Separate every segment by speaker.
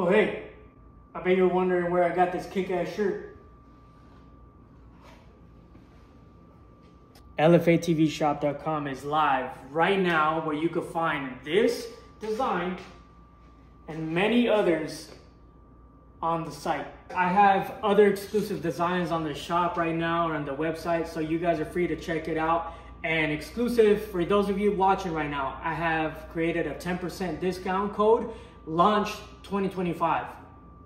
Speaker 1: Oh, hey, I bet you're wondering where I got this kick-ass shirt. LFATVshop.com is live right now, where you can find this design and many others on the site. I have other exclusive designs on the shop right now or on the website, so you guys are free to check it out. And exclusive for those of you watching right now, I have created a 10% discount code, Launch 2025.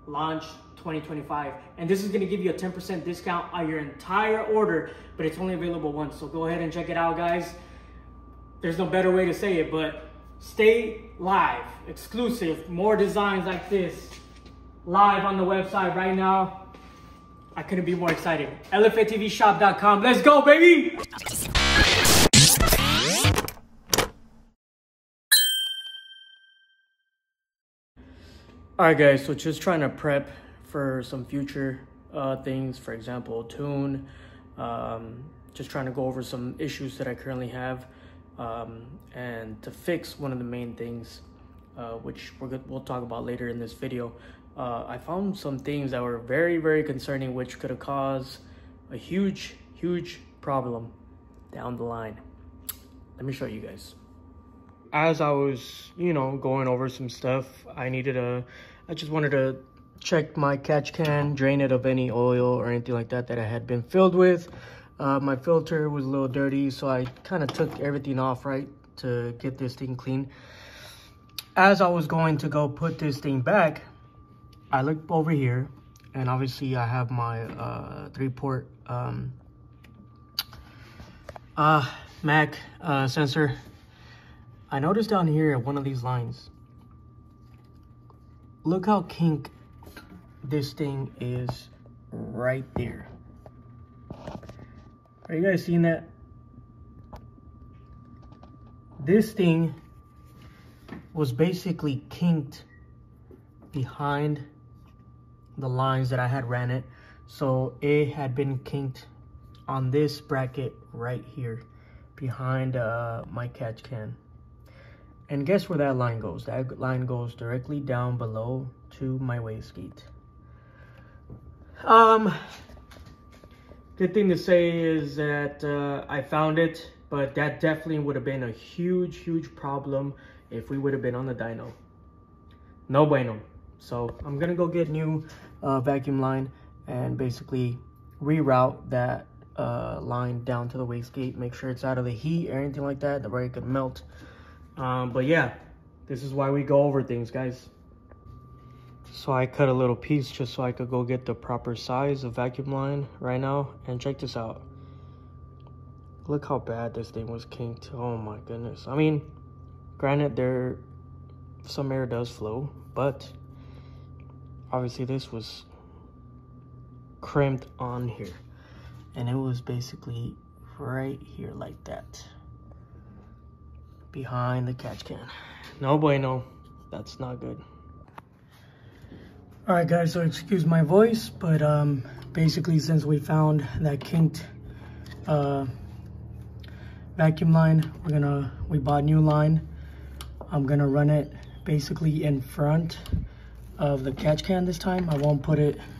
Speaker 1: Launch 2025. And this is going to give you a 10% discount on your entire order, but it's only available once. So go ahead and check it out, guys. There's no better way to say it, but stay live, exclusive, more designs like this live on the website right now. I couldn't be more excited. LFATVshop.com. Let's go, baby! Alright guys, so just trying to prep for some future things, for example, tune. Just trying to go over some issues that I currently have, and to fix one of the main things, which we'll talk about later in this video. I found some things that were very, very concerning, which could have caused a huge problem down the line. Let me show you guys. As I was, going over some stuff, I just wanted to check my catch can, drain it of any oil or anything like that I had been filled with. My filter was a little dirty, so I kind of took everything off, right, to get this thing clean. As I was going to go put this thing back, I looked over here, and obviously I have my 3-port MAC sensor. I noticed down here at one of these lines, look how kinked this thing is right there. Are you guys seeing that? This thing was basically kinked behind the lines that I had ran it. So it had been kinked on this bracket right here behind my catch can. And guess where that line goes? That line goes directly down below to my wastegate. Good thing to say is that I found it, but that definitely would have been a huge problem if we would have been on the dyno. No bueno. So I'm gonna go get new vacuum line and basically reroute that line down to the wastegate, make sure it's out of the heat or anything like that, where it could melt. But yeah, this is why we go over things, guys. So I cut a little piece just so I could go get the proper size of vacuum line right now. And check this out. Look how bad this thing was kinked. Oh my goodness. I mean, granted, some air does flow, but obviously this was crimped on here. And it was basically right here like that, behind the catch can. No bueno. That's not good. All right, guys, so excuse my voice, but basically, since we found that kinked vacuum line, we bought new line. I'm gonna run it basically in front of the catch can this time. I won't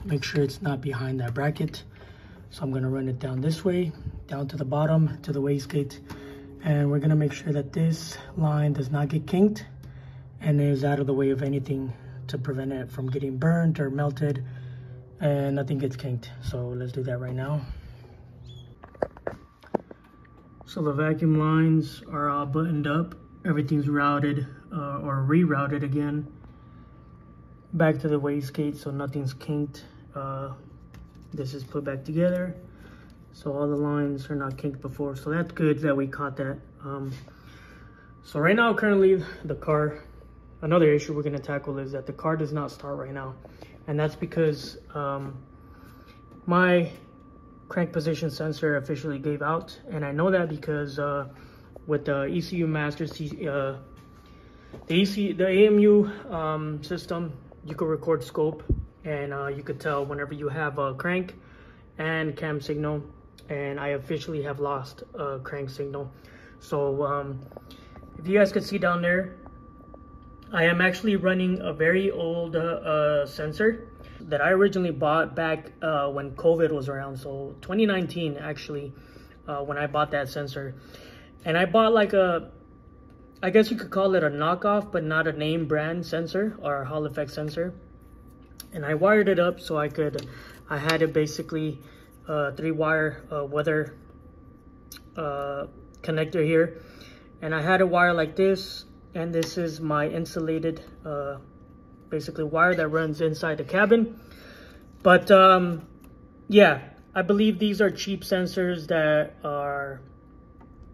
Speaker 1: make sure it's not behind that bracket. So I'm gonna run it down this way, down to the bottom, to the wastegate. And we're gonna make sure that this line does not get kinked and is out of the way of anything to prevent it from getting burnt or melted, and nothing gets kinked. So let's do that right now. So the vacuum lines are all buttoned up. Everything's routed or rerouted again back to the wastegate, so nothing's kinked. This is put back together, so all the lines are not kinked before. So that's good that we caught that. So right now, currently, the car, another issue we're going to tackle is that the car does not start right now. And that's because my crank position sensor officially gave out. And I know that because with the ECU Master, the AMU system, you could record scope. And you could tell whenever you have a crank and cam signal. And I officially have lost a crank signal. So if you guys could see down there, I am actually running a very old sensor that I originally bought back when COVID was around. So 2019 actually, when I bought that sensor. And I bought like I guess you could call it a knockoff, but not a name brand sensor or a Hall Effect sensor. And I wired it up so I had it basically 3-wire weather connector here. And I had a wire like this, and this is my insulated basically wire that runs inside the cabin. But yeah, I believe these are cheap sensors that are,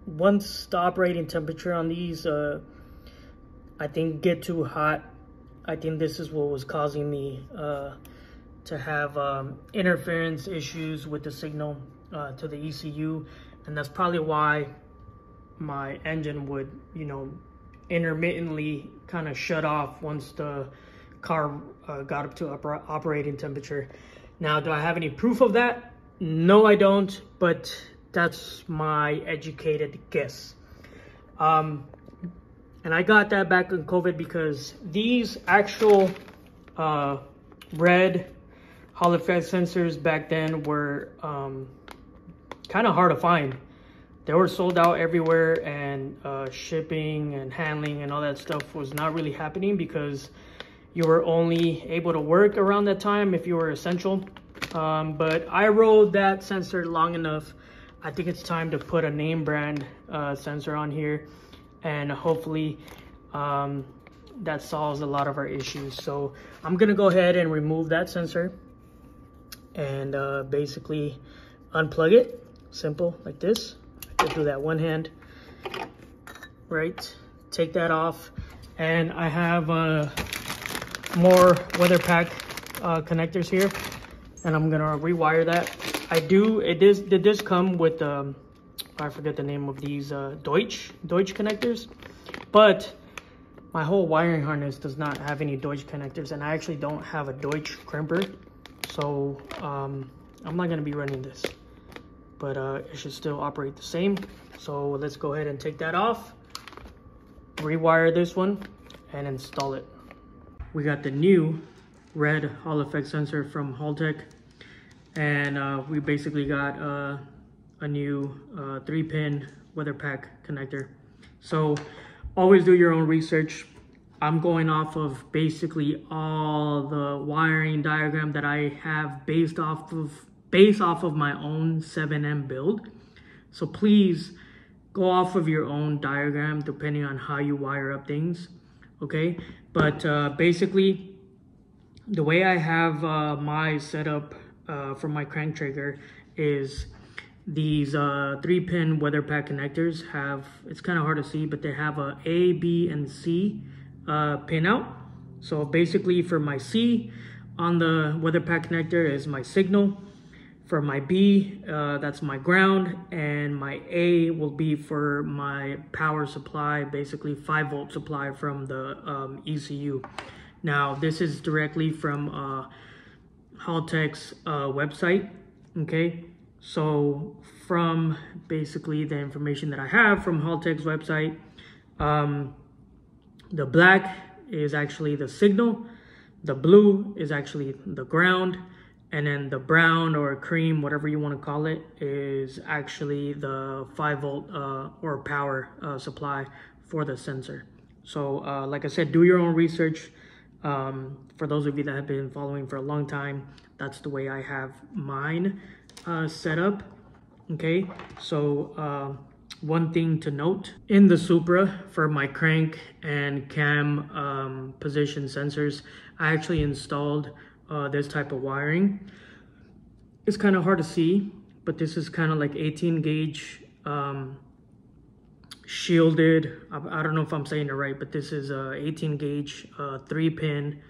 Speaker 1: once the operating temperature on these I think get too hot, I think this is what was causing me to have interference issues with the signal to the ECU. And that's probably why my engine would, you know, intermittently kind of shut off once the car got up to operating temperature. Now, do I have any proof of that? No, I don't, but that's my educated guess. And I got that back in COVID because these actual red Hall Effect sensors back then were kind of hard to find. They were sold out everywhere, and shipping and handling and all that stuff was not really happening because you were only able to work around that time if you were essential. But I rode that sensor long enough. I think it's time to put a name brand sensor on here, and hopefully that solves a lot of our issues. So I'm gonna go ahead and remove that sensor and basically unplug it. Simple, like this. I can do that one hand, right? Take that off, and I have more WeatherPack connectors here, and I'm gonna rewire that. Did this come with I forget the name of these Deutsch connectors, but my whole wiring harness does not have any Deutsch connectors, and I actually don't have a Deutsch crimper, so I'm not gonna be running this, but it should still operate the same. So let's go ahead and take that off, rewire this one, and install it. We got the new red Hall Effect sensor from Haltech, and we basically got a new 3-pin WeatherPack connector. So always do your own research. I'm going off of basically all the wiring diagram that I have based off of my own 7M build. So please go off of your own diagram depending on how you wire up things, okay? But basically, the way I have my setup for my crank trigger is these 3-pin WeatherPack connectors have, it's kind of hard to see, but they have a A, B, and C pin out. So basically for my C on the WeatherPack connector is my signal. For my B, that's my ground, and my A will be for my power supply, basically 5-volt supply from the ECU. Now, this is directly from Haltech's website, okay? So from basically the information that I have from Haltech's website, the black is actually the signal, the blue is actually the ground, and then the brown or cream, whatever you want to call it, is actually the 5-volt or power supply for the sensor. So like I said, do your own research. For those of you that have been following for a long time, that's the way I have mine set up. Okay, so one thing to note, in the Supra for my crank and cam position sensors, I actually installed this type of wiring. It's kind of hard to see, but this is kind of like 18 gauge shielded, I don't know if I'm saying it right, but this is 18 gauge 3-pin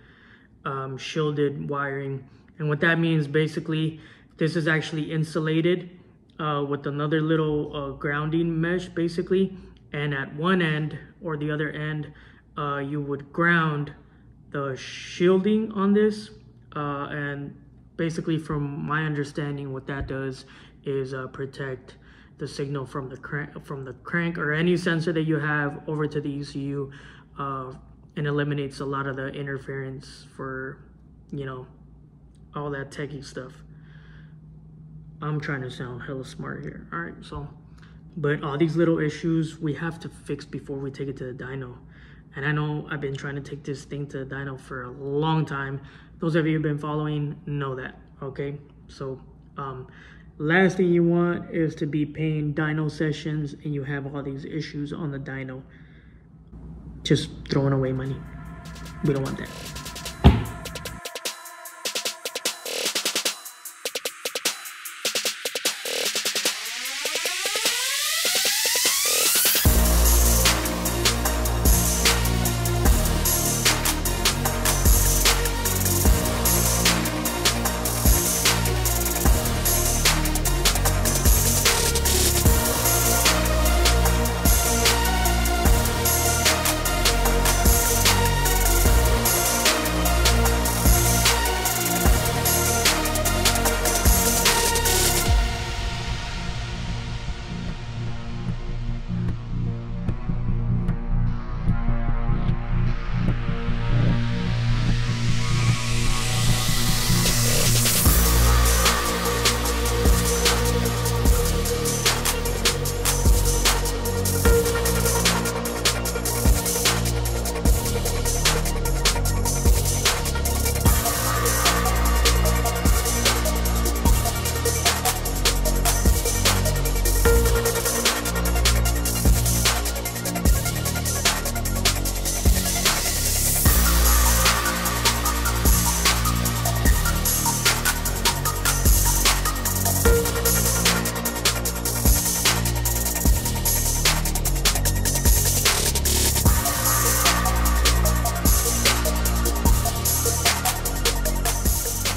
Speaker 1: shielded wiring. And what that means, basically, this is actually insulated with another little grounding mesh, basically. And at one end or the other end, you would ground the shielding on this. And basically, from my understanding, what that does is protect the signal from the crank or any sensor that you have over to the ECU, and and eliminates a lot of the interference for, you know, all that techie stuff. I'm trying to sound hella smart here. All right, so, but all these little issues we have to fix before we take it to the dyno. And I know I've been trying to take this thing to the dyno for a long time. Those of you who've been following know that, okay? So, last thing you want is to be paying dyno sessions and you have all these issues on the dyno. Just throwing away money. We don't want that.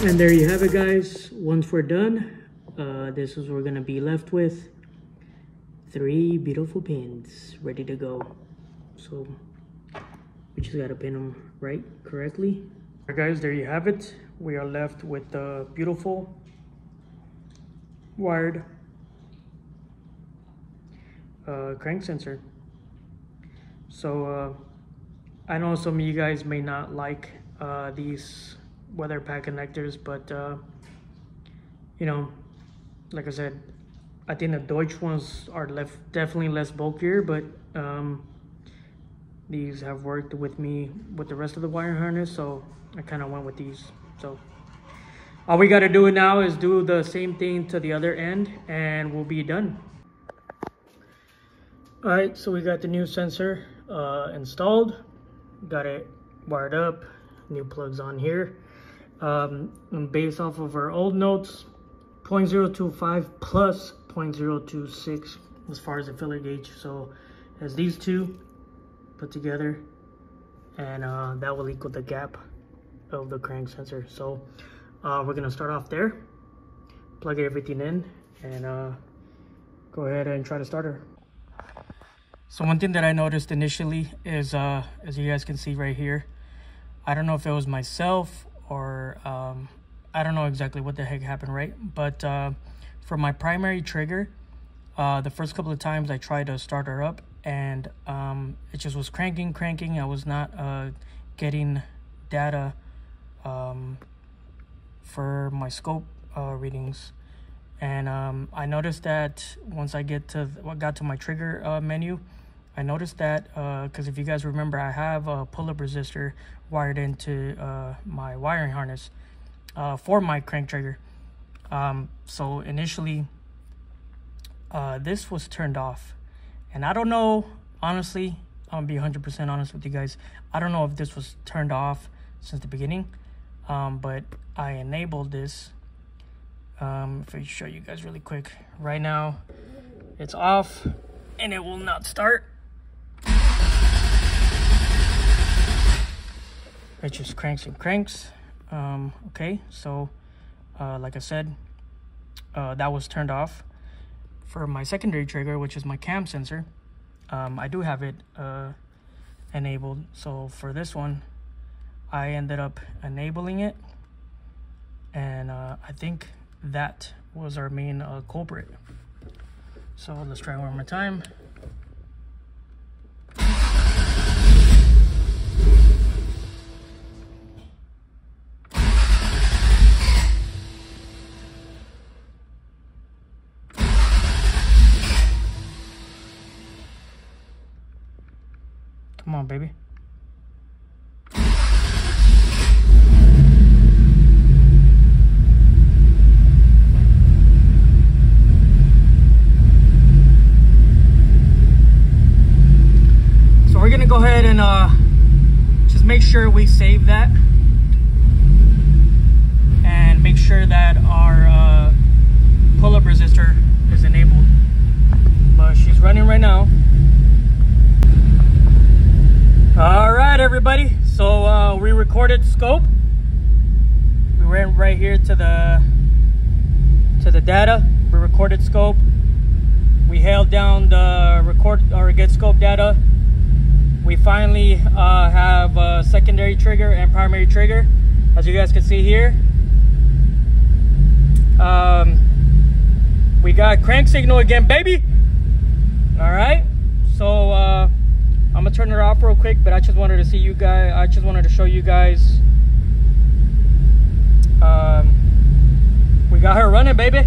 Speaker 1: And there you have it, guys. Once we're done, this is what we're gonna be left with. 3 beautiful pins ready to go. So we just gotta pin them right correctly. All right, guys, there you have it. We are left with the beautiful wired crank sensor. So I know some of you guys may not like these weather pack connectors, but you know, like I said, I think the Deutsch ones are definitely less bulkier, but these have worked with me with the rest of the wire harness, so I kind of went with these. So all we got to do now is do the same thing to the other end and we'll be done. All right, so we got the new sensor installed, got it wired up, new plugs on here. And based off of our old notes, 0.025 plus 0.026 as far as the filler gauge. So as these two put together, and that will equal the gap of the crank sensor. So we're gonna start off there, plug everything in, and go ahead and try to start her. So one thing that I noticed initially is, as you guys can see right here, I don't know if it was myself or I don't know exactly what the heck happened, right? But for my primary trigger, the first couple of times I tried to start her up, and it just was cranking. I was not getting data for my scope readings. And I noticed that once I got to my trigger menu, I noticed that because if you guys remember, I have a pull-up resistor wired into my wiring harness for my crank trigger. So initially this was turned off, and I don't know, honestly, I'll be 100% honest with you guys, I don't know if this was turned off since the beginning, but I enabled this. If I show you guys really quick, right now it's off and it will not start. It just cranks and cranks. Okay, so like I said, that was turned off. For my secondary trigger, which is my cam sensor, I do have it enabled. So for this one, I ended up enabling it, and I think that was our main culprit. So let's try one more time. Come on, baby. So we're gonna go ahead and just make sure we save that and make sure that our pull-up resistor is enabled. But she's running right now. All right, everybody. So we recorded scope. We ran right here to the data. We recorded scope. We held down the record or get scope data. We finally have a secondary trigger and primary trigger, as you guys can see here. We got crank signal again, baby. All right, so I'm gonna turn it off real quick, but I just wanted to see you guys. I just wanted to show you guys. We got her running, baby.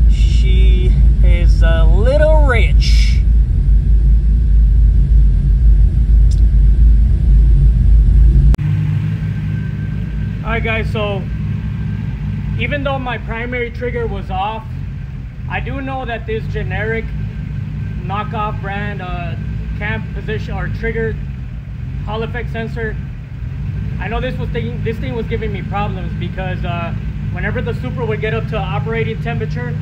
Speaker 1: She is a little rich. All right, guys. So even though my primary trigger was off, I do know that this generic knockoff brand cam position or trigger Hall effect sensor, I know this thing was giving me problems because whenever the Supra would get up to operating temperature,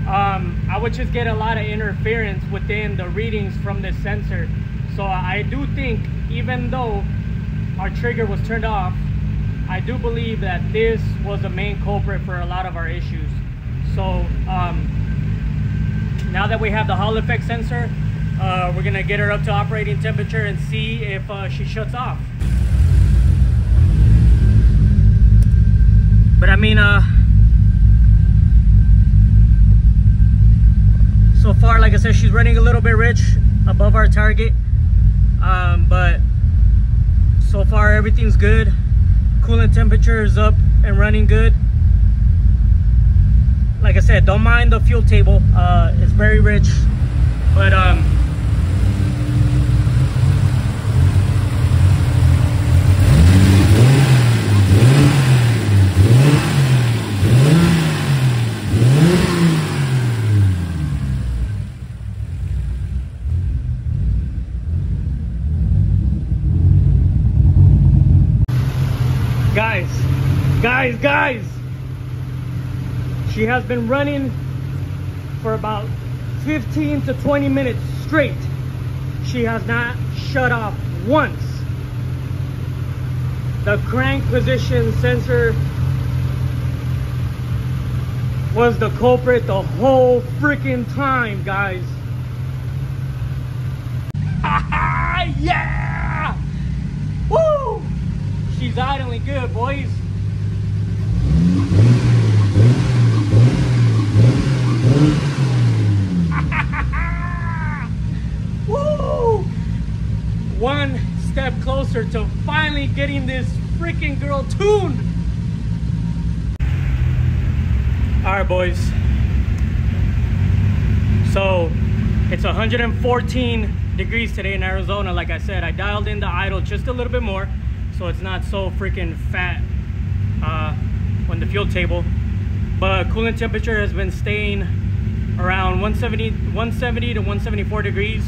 Speaker 1: I would just get a lot of interference within the readings from this sensor. So I do think, even though our trigger was turned off, I do believe that this was the main culprit for a lot of our issues. So now that we have the Hall effect sensor, we're gonna get her up to operating temperature and see if she shuts off. But I mean, so far, like I said, she's running a little bit rich, above our target. But so far everything's good. Coolant temperature is up and running good. Like I said, don't mind the fuel table. It's very rich, but guys, she has been running for about 15 to 20 minutes straight. She has not shut off once. The crank position sensor was the culprit the whole freaking time, guys. Yeah! Woo! She's idling good, boys. Woo! One step closer to finally getting this freaking girl tuned. All right, boys. So it's 114 degrees today in Arizona. Like I said, I dialed in the idle just a little bit more, so it's not so freaking fat on the fuel table. But coolant temperature has been staying around 170 to 174 degrees.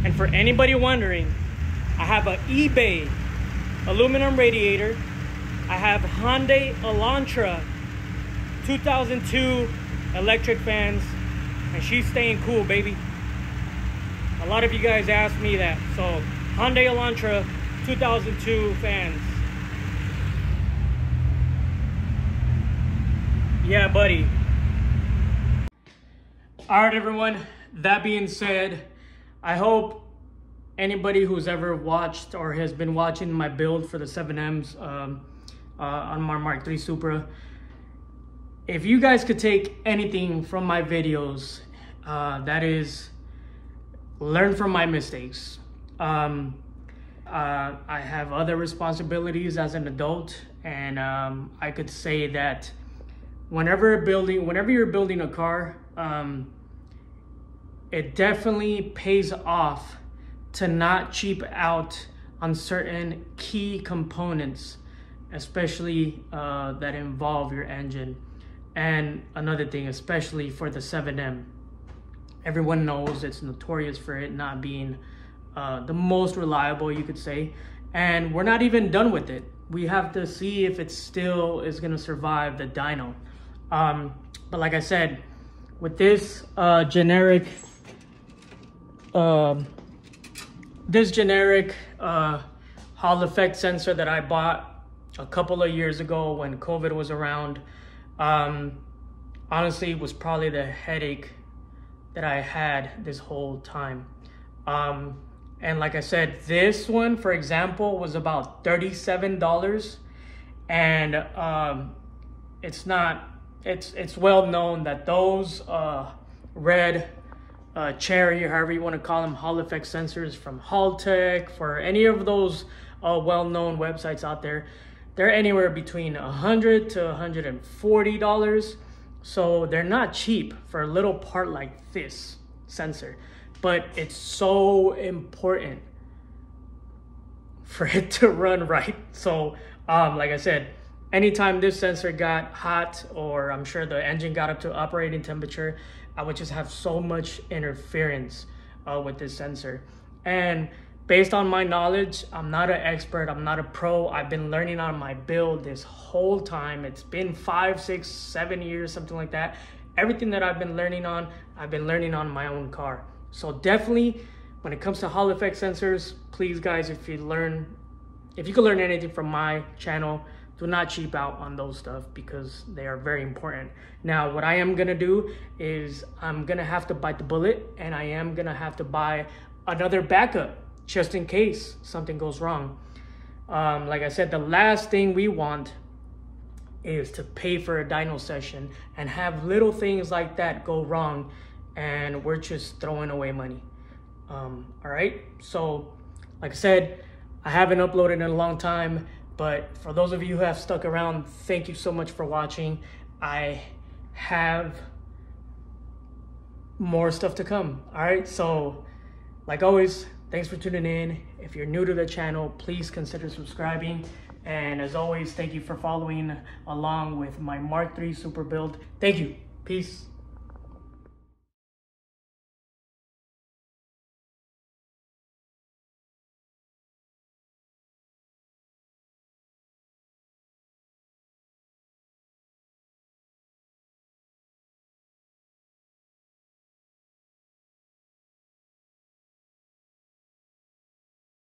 Speaker 1: And for anybody wondering, I have an eBay aluminum radiator. I have Hyundai Elantra 2002 electric fans, and she's staying cool, baby. A lot of you guys asked me that. So Hyundai Elantra 2002 fans. Yeah, buddy. All right, everyone. That being said, I hope anybody who's ever watched or has been watching my build for the 7Ms on my Mark III Supra, if you guys could take anything from my videos, that is, learn from my mistakes. I have other responsibilities as an adult, and I could say that whenever you're building a car, it definitely pays off to not cheap out on certain key components, especially that involve your engine. And another thing, especially for the 7M, everyone knows it's notorious for it not being the most reliable, you could say. And we're not even done with it. We have to see if it still is gonna survive the dyno. But like I said, with this generic Hall effect sensor that I bought a couple of years ago when COVID was around, honestly, it was probably the headache that I had this whole time. And like I said, this one, for example, was about $37, and it's well known that those red cherry, however you want to call them, Hall effect sensors from Haltech, for any of those well-known websites out there, they're anywhere between $100 to $140. So they're not cheap for a little part like this sensor, but it's so important for it to run right. So like I said, anytime this sensor got hot, or I'm sure the engine got up to operating temperature, I would just have so much interference with this sensor. And based on my knowledge, I'm not an expert, I'm not a pro. I've been learning on my build this whole time. It's been 5, 6, 7 years, something like that. Everything that I've been learning on my own car. So definitely, when it comes to Hall effect sensors, please guys, if you can learn anything from my channel, do not cheap out on those stuff, because they are very important. Now, what I am gonna do is I'm gonna have to bite the bullet, and I am gonna have to buy another backup just in case something goes wrong. Like I said, the last thing we want is to pay for a dyno session and have little things like that go wrong, and we're just throwing away money. All right, so like I said, I haven't uploaded in a long time, but for those of you who have stuck around, thank you so much for watching. I have more stuff to come. All right, so like always, thanks for tuning in. If you're new to the channel, please consider subscribing. And as always, thank you for following along with my Mark III super build. Thank you. Peace.